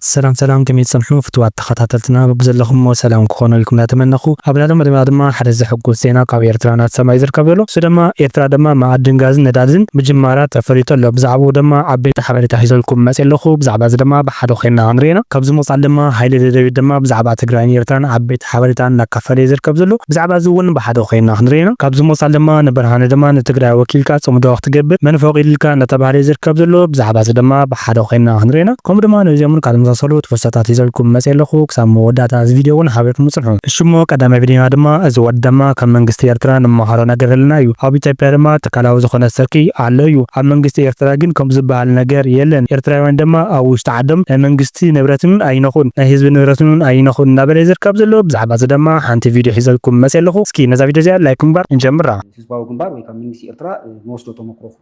سلام سلام كم يتسمحوا فتوات تخطاتلتنا ببزلخم وسلام كخونا لكم نتمنخو أبلادم دما حرز حقو سينا قاب إيرترانات سما يزركب له سدما إيرترا دما معدن غاز ندازن مجمارات فريتو لو بزعبو دما عبيت حبرت حيزلكم مسئلخو بزعبا زدما بحدو خينا عنرينا كبز مصعد دما هايل دبي دما بزعبا تقراني إيرتران عبيت حبرتان نكفر يزركب زلو بزعبا زون بحدو خينا عنرينا كبز مصعد دما نبرهان دما نتقرا وكيلكا صمدو وقت جبر من فوق إلكا نتبع يزركب زلو بزعبا زدما بحدو خينا عنرينا كم دما نزيمون كلام صلوت فستات يزلكم مسئلخو كسام وداتا فيديون حبيت مصرحون الشمو قدام فيديو دما أزود دما كم منجست إيرترا نمهارو نجرلنا يو أبي تبرما تكلاو زخنا سركي عليو أم منجست إيرترا جن كم زبال نجار يلن إيرترا عندما أو استعدم منجستي نبرتون أي نخون حزب نبرتون أي نخون نبرزر كابزلو بزعبا زدما حنت فيديو يزلكم مسئلخو سكي نزا فيديو زي لايكم بار نجمرا حزباو جنبار ويكم منجست إيرترا موسلو تمكروه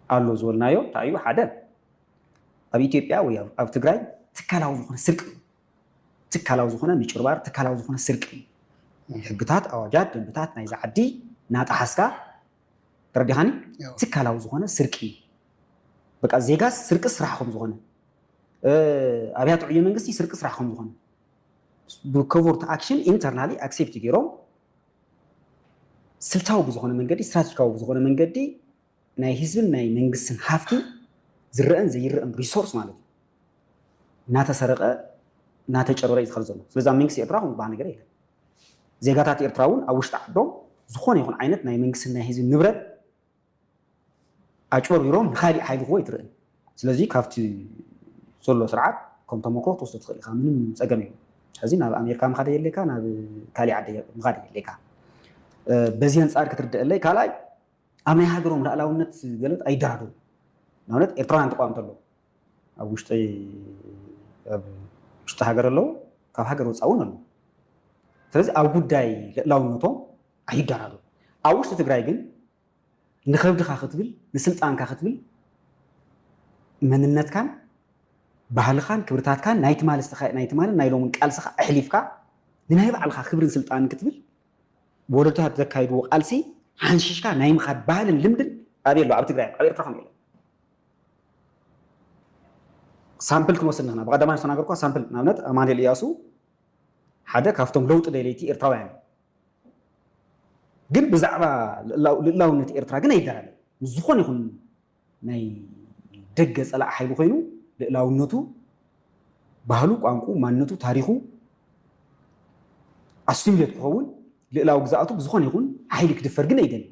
علو زولنايو تايو حدا أبي إثيوبيا ويا أب تجري تكلاو زخنا سرق تكلاو زخنا ميشربار تكلاو زخنا سرق حقتات أوجات دنبتات نايز عدي نات أحسكا ترديهاني تكلاو زخنا سرقي بقى زيجاس سرق سرحهم زخنا أبي أتوعي منجستي سرق سرحهم زخنا بكوفورت أكشن إنترنالي أكسبت جيروم سلتاو بزخنا من قدي استراتيجيكاو بزخنا من قدي ناي حزب ناي منجستن حافتو زرقن زيرقن ريسورس مالك ناتا سرقه ناتا ጨረረ ይخرزሉ ስለዛ መንግስት ኤርትራው ባህ ነገር የለ ዜጋታት ኤርትራውን አውሽጣ ዶ ዝኾነ ይኹን አይነት ናይ መንግስትና ህዝብ ንብረት አጭበርቢሮም ኻሊ ኃይል ሆይ ትረን ስለዚ ካፍቲ ሶሎ ስርዓት ከም ተመክሮ ተወስዶ ትኽእል ኢኻ ምንም ፀገም የለ ስለዚ ናብ አሜሪካ ምኻደ የለካ ናብ ካሊ ዓደ ምኻደ የለካ በዚህ አንፃር ክትርዳእለይ ካላይ ኣብ ናይ ሃገሮም ላዕላውነት ገለጥ አይዳዱ ማለት ኤርትራን ተቋም ተሎ ኣብ ውሽጢ ሀገር አለው ካብ ሀገር ወፃውን አሉ ስለዚህ ኣብ ጉዳይ ላውነቶም አይዳራሉ ኣብ ውሽጢ ትግራይ ግን ንኸብድኻ ክትብል ንስልጣንካ ክትብል መንነትካን ባህልኻን ክብርታትካን ናይቲ ማለት ናይ ሎምን ቃልስኻ ኣሕሊፍካ ንናይ ባዕልኻ ክብርን ስልጣን ክትብል ወለዶታት ዘካይድዎ ቃልሲ ሓንሽሽካ ናይ ምኻድ ባህልን ልምድን ኣብየሎ ኣብ ትግራይ ኣብ ኤርትራ ከም የለ سامبل كموسننا بقدر ما نسنا قرقوا سامبل نامنت أمان الياسو حدا كافتم لوط دليلتي إرتراوين جن بزعبا لونت إرترا جن يدرى زخون يكون ناي دقة على حيلو خينو لونتو بحلو قانكو مانتو تاريخو أسميت كهون لو جزاته بزخون يكون حيلك دفر جن يدري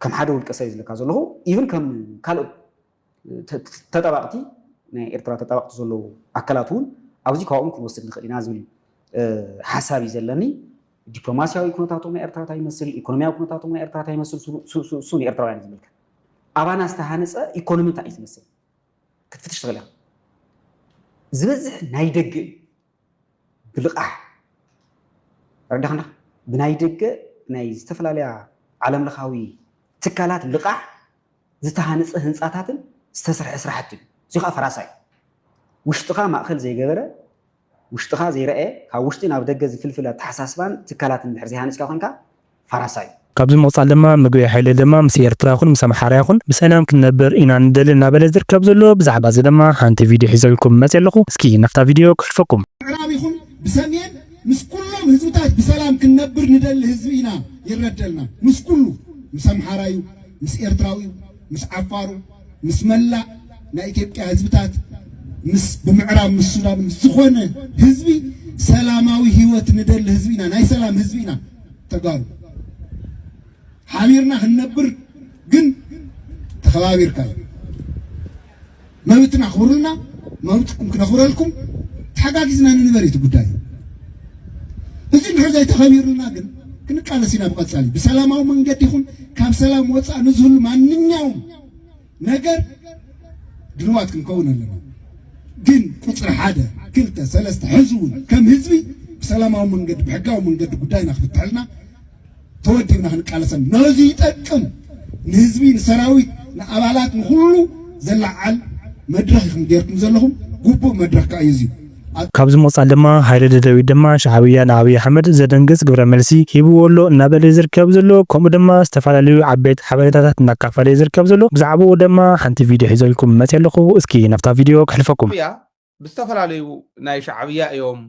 كم حدا والكسائز لكازله even كم كالو تتابعتي ናይ ኤርትራ ተጣባቅቲ ዘለዉ ኣካላቱን ኣብዚ ካብኦም ክንወስድ ንኽእል ኢና ዝብል ሓሳብ እዩ ዘለኒ ዲፕሎማሲያዊ ኩነታቶም ናይ ኤርትራ እንታይ ይመስል ኢኮኖሚያዊ ኩነታቶም ናይ ኤርትራ እንታይ ይመስል ሱ ንኤርትራውያን ዝምልከት ኣባና ዝተሃነፀ ኢኮኖሚ እንታይ እዩ ዝመስል ክትፍትሽ ትኽእል ኢኻ ዝበዝሕ ናይ ደገ ብልቓሕ ረዳኽና ብናይ ደገ ናይ ዝተፈላለያ ዓለም ለኻዊ ትካላት ልቓሕ ዝተሃነፀ ህንፃታትን ዝተሰርሐ ስራሕቲ زيخا فراساي وشتخا ماخل زي جبره وشتخا زي رأي كوشتين أو دقة زي فلفلة تحساسبان تكالات الحرزي هانس كأخنكا فراساي قبل الموصل لما مجوي حيل لما مسير تراخون مسامح حراخون بس أنا ممكن نبر إن عندنا نبلزر كابزلو بزعبة زي لما حنت فيديو حيزلكم مسيلكم سكي نفتا فيديو كشفكم عربيكم بسمين مش كلهم هزوتات بسلام كنبر ندل هزوينا يردلنا مش كله مسامح حرايو مش إرتراوي مش عفارو مش ملا نا إثيوبيا هزبتات مس بمعراب مس سودان سخونة هزبي سلاماوي هيوت ندل هزبينا ناي سلام هزبينا تقال حاميرنا هنبر جن تخبابير كاي موتنا خبرنا موتكم كنا خبرلكم تحقاقزنا نبريت قداي إذن حاجة تخبيرنا جن كنا كالسينا بقت سالي بسلاماو من قد يكون كام سلام وصا نزول ما ننياهم نجر دلوقتي كنكون لنا جن قطر حدا كلتا ثلاثة حزون كم هزبي بسلامة من قد بحقه من قد قداينا خفتحلنا تودينا هنقالسن نازي تقم نهزبي نسراوي نعبالات نخلو زلعال مدرخ مديركم زلهم قبو مدرخ كايزي ካብዚ መውፃእ ድማ ሃይለ ደደቢት ድማ ሻዕብያ ንኣብይ ኣሕመድ ዘደንግጽ ግብረ መልሲ ሂብዎሎ እናበለ ዝርከብ ዘሎ ከምኡ ድማ ዝተፈላለዩ ዓበይቲ ሓበሬታታት እናካፈለ ዝርከብ ዘሎ ብዛዕባኡ ድማ ሓንቲ ቪድዮ ሒዘልኩም መጽ ኣለኹ እስኪ ናብታ ቪድዮ ክሕልፈኩም ብዝተፈላለዩ ናይ ሻዕብያ እዮም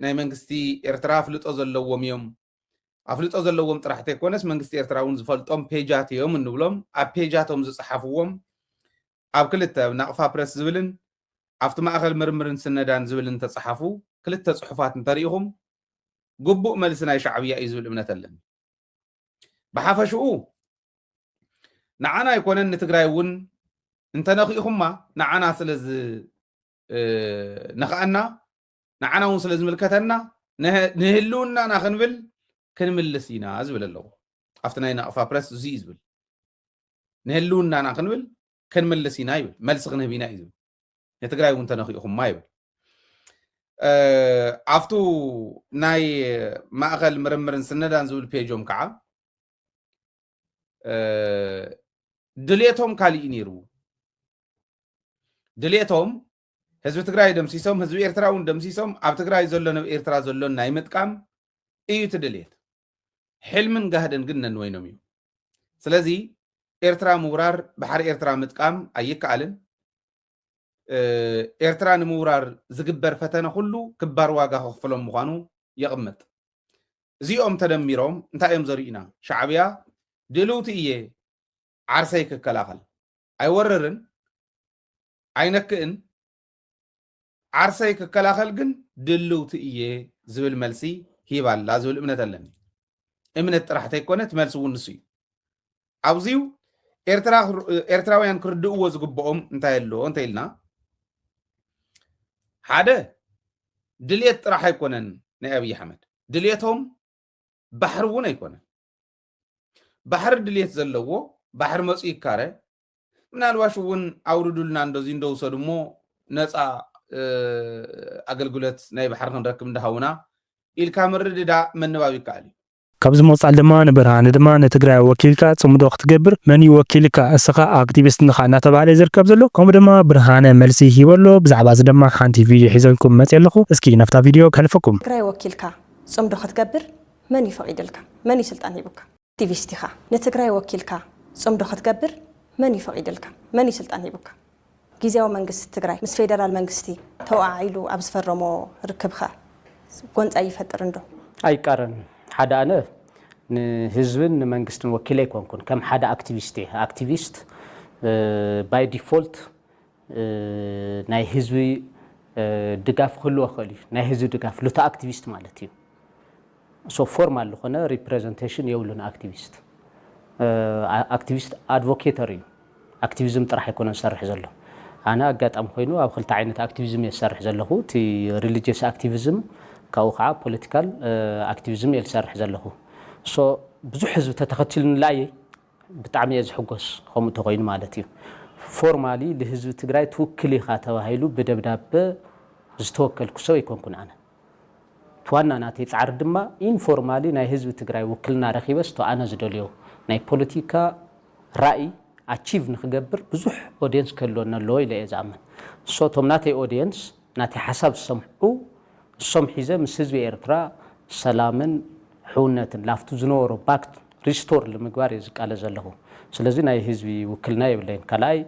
ናይ መንግስቲ ኤርትራ ፍልጦ ዘለዎም እዮም ኣፍልጦ ዘለዎም ጥራሕተ ኮነስ መንግስቲ ኤርትራ እውን ዝፈልጦም ፔጃት እዮም እንብሎም ኣብ ፔጃቶም ዝጽሓፍዎም ኣብ ክልተ ናቕፋ ፕረስ ዝብልን ኣብቲ ማእኸል ምርምርን ስነዳን ዝብልን ተጻሓፉ ክልተ ጽሑፋት እንተሪኢኹም ግቡእ መልሲ ናይ ሻዕብያ እዩ ዝብል እምነት ኣለኒ ብሓፈሽኡ ንዓና ኣይኮነን ንትግራይ እውን እንተነኺኢኹማ ንዓና ስለዚ ነኽኣና ንዓና እውን ስለ ዝምልከተና ንህልውናና ክንብል ክንምልስ ኢና ዝብል ኣለዎ ኣብቲ ናይ ናቕፋ ፕረስ እዚ እዩ ዝብል ንህልውናና ክንብል ክንምልስ ኢና ይብል መልሲ ክንህብ ኢና እዩ ዝብል የትግራይ እውን ተነኺኢኹማ ይብል ኣብቱ ናይ ማእኸል ምርምርን ስነዳን ዝብል ፔጆም ከዓ ድሌቶም ካልእ ነይሩ ድሌቶም ህዝቢ ትግራይ ደምሲሶም ህዝቢ ኤርትራ እውን ደምሲሶም ኣብ ትግራይ ዘሎ ናብ ኤርትራ ዘሎ ናይ ምጥቃም እዩ ትድሌት ሕልምን ጋህደን ግን ነንወይኖም እዩ ስለዚ ኤርትራ ምውራር ባሕሪ ኤርትራ ምጥቃም ኣይከኣልን ኤርትራ ንምውራር ዝግበር ፈተነ ኩሉ ክባር ዋጋ ክኽፈሎም ምዃኑ ይቕመጥ እዚኦም ተደሚሮም እንታይ እዮም ዘርእዩና ሻዕብያ ድልውቲ እየ ዓርሰይ ክከላኸል ኣይወረርን ኣይነክእን ዓርሰይ ክከላኸል ግን ድልውቲ እየ ዝብል መልሲ ሂባላ ዝብል እምነት ኣለኒ እምነት ጥራሕተ ኣይኮነት መልሲ እውን ንሱ እዩ ኣብዚዩ ኤርትራውያን ክርድእዎ ዝግብኦም እንታይ ኣሎ እንታይ ኢልና ሓደ ድልየት ጥራሕ ኣይኮነን ናይ ኣብይ ኣሕመድ ድልየቶም ባሕሪ እውን ኣይኮነን ባሕሪ ድልየት ዘለዎ ባሕሪ መፁ ይካረ ምናልባሽ እውን ኣውርዱልና እንደዚ እንደውሰዱ እሞ ነፃ ኣገልግሎት ናይ ባሕሪ ክንረክብ እንዳሃውና ኢልካ ምርድዳ መንባብ ይከኣል እዩ ካብዚ መውፃእ ድማ ንብርሃነ ድማ ንትግራይ ወኪልካ ጽምዶ ክትገብር መን ይወኪልካ እስኻ ኣክቲቪስት ንኻ እናተባህለ ዝርከብ ዘሎ ከምኡ ድማ ብርሃነ መልሲ ሂበሎ ብዛዕባ እዚ ድማ ሓንቲ ቪድዮ ሒዘልኩም መጽ ኣለኹ እስኪ ናብታ ቪድዮ ከልፈኩም ትግራይ ወኪልካ ጽምዶ ክትገብር መን ይፈቅድልካ መን ይስልጣን ሂቡካ ኣክቲቪስት ኢኻ ንትግራይ ወኪልካ ጽምዶ ክትገብር መን ይፈቅድልካ መን ይስልጣን ሂቡካ ጊዜያዊ መንግስቲ ትግራይ ምስ ፌደራል መንግስቲ ተዋዒሉ ኣብ ዝፈረሞ ርክብካ ጎንፃ ይፈጥር እንዶ ኣይቃረን ሓደ ኣነ ንህዝብን ንመንግስትን ወኪል ኣይኮንኩን ከም ሓደ ኣክቲቪስት እየ ኣክቲቪስት ባይ ዲፎልት ናይ ህዝቢ ድጋፍ ክህልዎ ክእል እዩ ናይ ህዝቢ ድጋፍ ሉታ ኣክቲቪስት ማለት እዩ ሶ ፎርማል ዝኾነ ሪፕሬዘንቴሽን የብሉን ኣክቲቪስት ኣክቲቪስት ኣድቮኬተር እዩ ኣክቲቪዝም ጥራሕ ኣይኮነን ዝሰርሕ ዘሎ ኣነ ኣጋጣሚ ኮይኑ ኣብ ክልተ ዓይነት ኣክቲቪዝም እየ ዝሰርሕ ዘለኹ እቲ ሪሊጅስ ኣክቲቪዝም ካብኡ ከዓ ፖለቲካል ኣክቲቪዝም እየ ዝሰርሕ ዘለኹ ሶ ብዙሕ ህዝቢ ተተኸቲሉንላየ ብጣዕሚ እየ ዝሕጎስ ከምኡ ተኮይኑ ማለት እዩ ፎርማሊ ንህዝቢ ትግራይ ትውክል ኢኻ ተባሂሉ ብደብዳቤ ዝተወከልኩ ሰብ ኣይኮንኩን ኣነ ትዋና ናተይ ፃዕሪ ድማ ኢንፎርማሊ ናይ ህዝቢ ትግራይ ውክልና ረኺበስ ኣነ ዝደልዮ ናይ ፖለቲካ ራእይ ኣቺቭ ንክገብር ብዙሕ ኦዲየንስ ከልወና ኣለዎ ኢለ እየ ዝኣምን ሶ ቶም ናተይ ኦዲየንስ ናተይ ሓሳብ ዝሰምዑ እሶም ሒዘ ምስ ህዝቢ ኤርትራ ሰላምን ሕውነትን ላፍቱ ዝነበሮ ባክ ሪስቶር ንምግባር እየ ዝቃለ ዘለኹ ስለዚ ናይ ህዝቢ ውክልና የብለይን ካልኣይ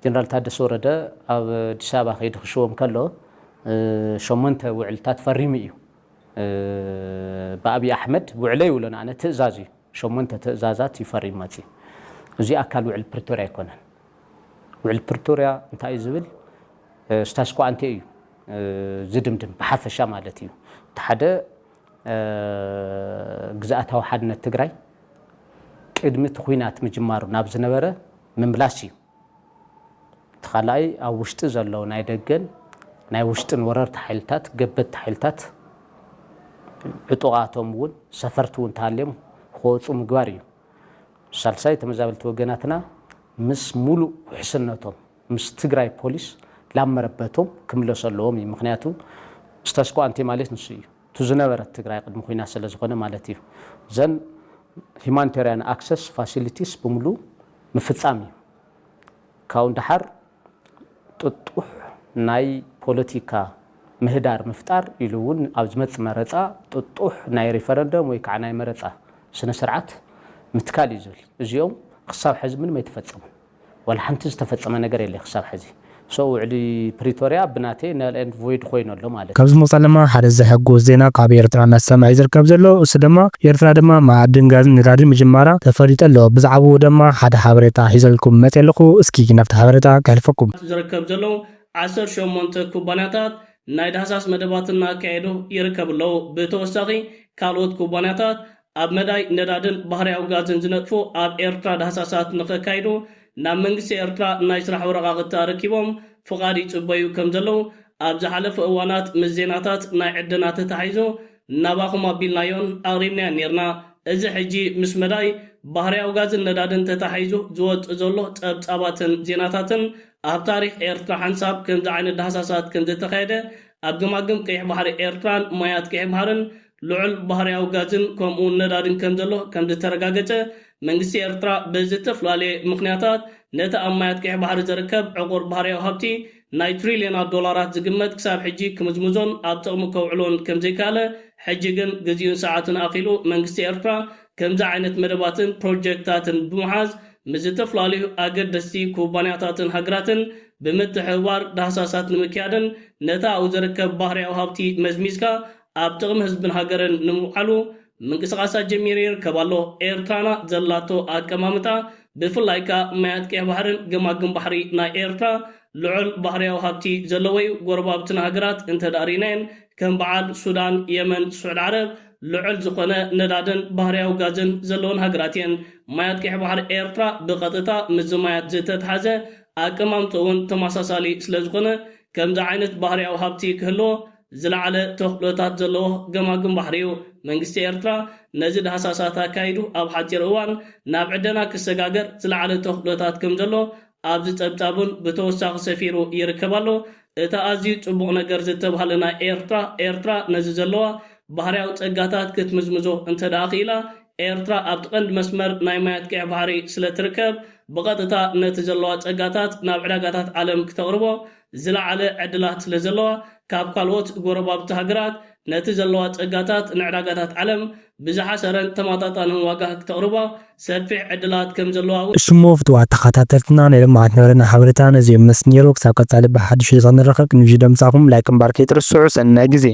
ጀነራል ታደሰ ወረደ ኣብ ኣዲስ ኣበባ ከይዲ ክሽቦም ከሎ 8 ውዕልታት ፈሪሙ እዩ ብኣብይ ኣሕመድ ውዕለ ይብሎን ኣነ ትእዛዝ እዩ 8 ትእዛዛት ይፈሪሙ መፅኡ እዚ ኣካል ውዕል ፕሪቶሪያ ኣይኮነን ውዕል ፕሪቶሪያ እንታይ ዝብል ስታስኳ ኣንተ እዩ ዝድምድም ብሓፈሻ ማለት እዩ እቲ ሓደ ግዛኣታዊ ሓድነት ትግራይ ቅድሚ እቲ ኩናት ምጅማሩ ናብ ዝነበረ ምምላስ እዩ እቲ ካልኣይ ኣብ ውሽጢ ዘለዉ ናይ ደገን ናይ ውሽጥን ወረርቲ ሓይልታት ገበድቲ ሓይልታት ዕጡቓቶም እውን ሰፈርቲ እውን ተሃልዮም ክወፁ ምግባር እዩ ሳልሳይ ተመዛበልቲ ወገናትና ምስ ሙሉእ ውሕስነቶም ምስ ትግራይ ፖሊስ ላብ መረበቶም ክምለሱ ኣለዎም እዩ ምክንያቱ ስታስኳ ኣንቴ ማለት ንሱ እዩ እቲ ዝነበረት ትግራይ ቅድሚ ኩናት ስለ ዝኾነ ማለት እዩ ዘን ሂማኒታርያን ኣክሰስ ፋሲሊቲስ ብምሉእ ምፍፃም እዩ ካብኡ እንዳሓር ጥጡሕ ናይ ፖለቲካ ምህዳር ምፍጣር ኢሉ እውን ኣብ ዝመጽ መረጻ ጥጡሕ ናይ ሪፈረንደም ወይ ከዓ ናይ መረጻ ስነ ስርዓት ምትካል እዩ ዝብል እዚኦም ክሳብ ሕዚ ምንም ኣይተፈጸሙ ወላ ሓንቲ ዝተፈጸመ ነገር የለ ክሳብ ሕዚ ውዕሊ ፕሪቶሪያ ብናቴ ነል ኤንድ ቮይድ ኮይኑ ኣሎ ማለት ካብዚ መጻለማ ሓደ ዘሐጉስ ዜና ካብ ኤርትራ እናሰማዕ ዝርከብ ዘሎ እሱ ድማ ኤርትራ ድማ ማዕድን ጋዝን ነዳድን ምጅማራ ተፈሪጠ ኣሎ ብዛዕባኡ ድማ ሓደ ሓበሬታ ሒዘልኩም መፅለኹ እስኪ ናብቲ ሓበሬታ ከልፈኩም ዝርከብ ዘሎ 18 ኩባንያታት ናይ ዳህሳስ መደባትን እናካየዱ ይርከብሎ ብተወሳኺ ካልኦት ኩባንያታት ኣብ መዳይ ነዳድን ባህርያዊ ጋዝን ዝነጥፉ ኣብ ኤርትራ ዳህሳሳት ንኸካይዱ ናብ መንግስቲ ኤርትራ ናይ ስራሕ ወረቓቕቲ ተረኪቦም ፍቓድ ይጽበዩ ከም ዘለው ኣብ ዝሓለፈ እዋናት ምስ ዜናታት ናይ ዕድና ተታሒዙ ናባኹም ኣቢልናዮን ኣቕሪብናዮ ነርና እዚ ሕጂ ምስ መዳይ ባህርያዊ ጋዝን ነዳድን ተታሒዙ ዝወፅእ ዘሎ ጸብጻባትን ዜናታትን ኣብ ታሪክ ኤርትራ ሓንሳብ ከምዚ ዓይነት ዳህሳሳት ከም ዝተኻየደ ኣብ ገማግም ቀይሕ ባሕሪ ኤርትራን ማያት ቀይሕ ባሕርን ልዑል ባህርያዊ ጋዝን ከምኡውን ነዳድን ከም ዘሎ ከም ዝተረጋገፀ መንግስቲ ኤርትራ ብዝተፈላለየ ምክንያታት ነቲ ኣብ ማያት ቀይሕ ባሕሪ ዝርከብ ዕቑር ባህርያዊ ሃብቲ ናይ ትሪልዮናት ዶላራት ዝግመት ክሳብ ሕጂ ክምዝምዞን ኣብ ጥቕሚ ከውዕሎን ከም ዘይከኣለ ሕጂ ግን ግዜኡን ሰዓትን ኣኺሉ መንግስቲ ኤርትራ ከምዚ ዓይነት መደባትን ፕሮጀክታትን ብምሓዝ ምዝተፈላለዩ ኣገደስቲ ኩባንያታትን ሃገራትን ብምትሕብባር ዳህሳሳት ንምክያድን ነታ ኣብኡ ዝርከብ ባህርያዊ ሃብቲ መዝሚዝካ ኣብ ጥቕሚ ህዝብን ሃገርን ንምውዓሉ ምንቅስቃሳት ጀሚሩ ይርከብ ኣሎ ኤርትራና ዘላቶ ኣቀማምጣ ብፍላይ ከዓ ማያት ቀይሕ ባሕርን ገማግም ባሕሪ ናይ ኤርትራ ልዑል ባህርያዊ ሃብቲ ዘለዎ እዩ ጎረባብትን ሃገራት እንተዳሪናየን ከም በዓል ሱዳን የመን ስዑድ ዓረብ ልዑል ዝኾነ ነዳድን ባህርያዊ ጋዝን ዘለዎን ሃገራት እየን ማያት ቀይሕ ባሕሪ ኤርትራ ብቐጥታ ምስ ማያት ዝተተሓዘ ኣቀማምጣ እውን ተመሳሳሊ ስለ ዝኾነ ከምዚ ዓይነት ባህርያዊ ሃብቲ ክህልዎ ዝለዓለ ተኽእሎታት ዘለዎ ገማግም ባሕሪ እዩ መንግስቲ ኤርትራ ነዚ ዳህሳሳት ኣካይዱ ኣብ ሓፂር እዋን ናብ ዕደና ክሰጋገር ዝለዓለ ተኽእሎታት ከም ዘሎ ኣብዚ ጸብጻቡን ብተወሳኺ ሰፊሩ ይርከብ ኣሎ እቲ ኣዝዩ ጽቡቕ ነገር ዝተባሃለ ናይ ኤርትራ ነዚ ዘለዋ ባህርያዊ ጸጋታት ክትምዝምዞ እንተደኣ ኽኢላ ኤርትራ ኣብ ቀንዲ መስመር ናይ ማያት ቀይሕ ባሕሪ ስለ ትርከብ ብቐጥታ ነቲ ዘለዋ ጸጋታት ናብ ዕዳጋታት ዓለም ክተቕርቦ ዝለዓለ ዕድላት ስለ ዘለዋ ካብ ካልኦት ጎረባብቲ ሃገራት ነቲ ዘለዋ ጸጋታት ንዕዳጋታት ዓለም ብዝሓሰረን ተመጣጣንን ዋጋ ክተቕርቦ ሰፊሕ ዕድላት ከም ዘለዋ ሽሞ ፍትዋት ተኸታተልትና ናይ ልምዓት ነበረና ሓበሬታ ነዚ ምስ ነይሩ ክሳብ ቀጻሊ ብሓድሽ ዝንረኸብ ንቪድዮ ምሳኹም ላይክ እምበር ከይትርስዑ ሰናይ ግዜ